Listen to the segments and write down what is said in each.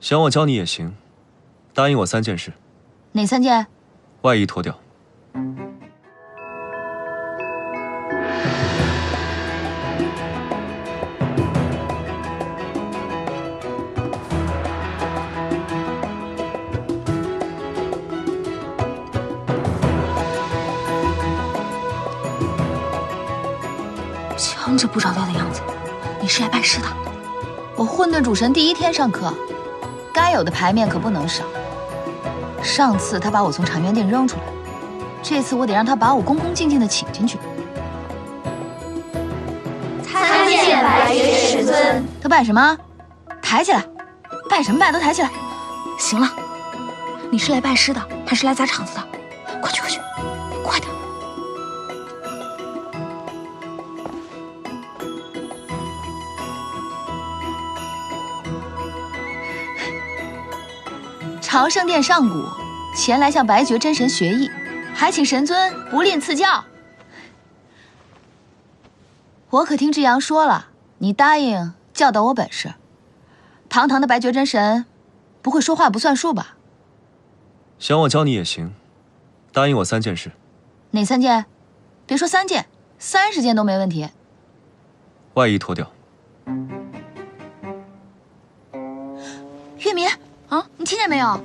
想我教你也行，答应我3件事。哪3件？外衣脱掉。强着不着调的样子，你是来拜师的？我混沌主神第1天上课，该有的牌面可不能少。上次他把我从长渊殿扔出来，这次我得让他把我恭恭敬敬地请进去。参见白绝神尊。他拜什么？抬起来！拜什么拜都抬起来！行了，你是来拜师的，还是来砸场子的？快去快去，快点！朝圣殿上古前来向白绝真神学艺，还请神尊不吝赐教。我可听智阳说了，你答应教导我本事。堂堂的白绝真神，不会说话不算数吧？想我教你也行，答应我3件事。哪3件？别说3件，30件都没问题。外衣脱掉。月明啊，你听见没有？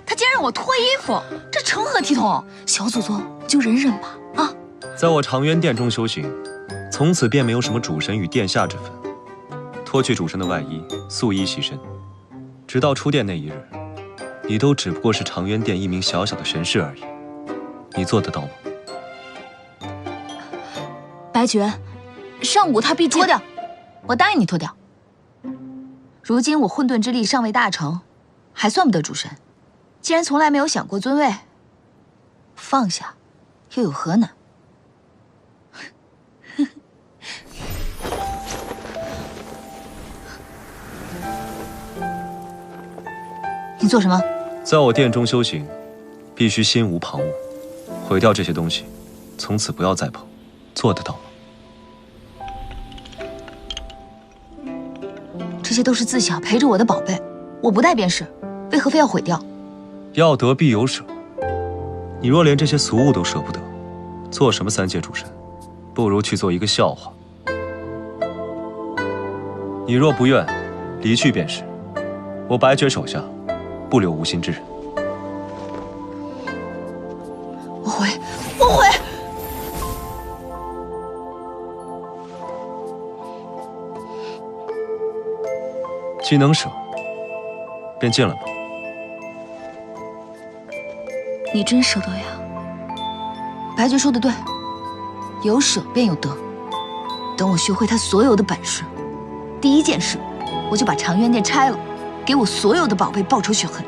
他竟然让我脱衣服，这成何体统？小祖宗就忍忍吧啊！在我长渊殿中修行，从此便没有什么主神与殿下之分。脱去主神的外衣，素衣洗身，直到出殿那一日，你都只不过是长渊殿一名小小的神士而已。你做得到吗？白绝，上古他必脱掉，我答应你脱掉。如今我混沌之力尚未大成，还算不得主神。既然从来没有想过尊位，放下又有何难？你做什么？在我殿中修行，必须心无旁骛，毁掉这些东西，从此不要再碰，做得到吗？这些都是自小陪着我的宝贝，我不带便是，为何非要毁掉？要得必有舍。你若连这些俗物都舍不得，做什么3界主神？不如去做一个笑话。你若不愿，离去便是。我白绝手下不留无心之人。我回，我回。既能舍，便进来吧。你真舍得呀？白绝说的对，有舍便有得。等我学会他所有的本事，第1件事，我就把长渊殿拆了，给我所有的宝贝报仇雪恨。